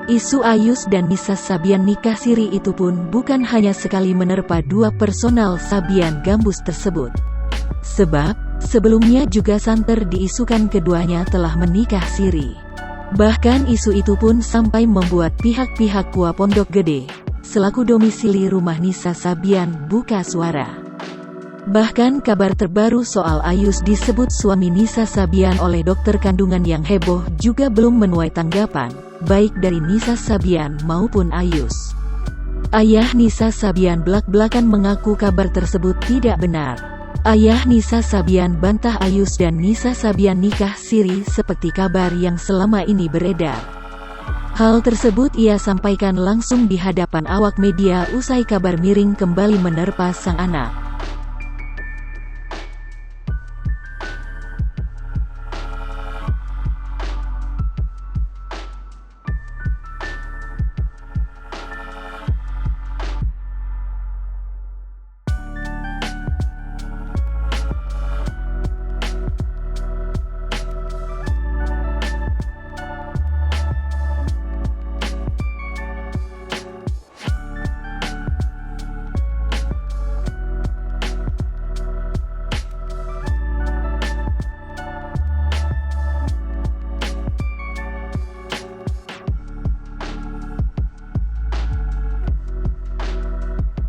Isu Ayus dan Nisa Sabian nikah siri itu pun bukan hanya sekali menerpa dua personal Sabian gambus tersebut. Sebab, sebelumnya juga santer diisukan keduanya telah menikah siri. Bahkan isu itu pun sampai membuat pihak-pihak Pua Pondok Gede, selaku domisili rumah Nisa Sabian, buka suara. Bahkan kabar terbaru soal Ayus disebut suami Nisa Sabian oleh dokter kandungan yang heboh juga belum menuai tanggapan, baik dari Nisa Sabian maupun Ayus. Ayah Nisa Sabian belak-belakan mengaku kabar tersebut tidak benar. Ayah Nisa Sabian bantah Ayus dan Nisa Sabian nikah siri seperti kabar yang selama ini beredar. Hal tersebut ia sampaikan langsung di hadapan awak media usai kabar miring kembali menerpa sang anak.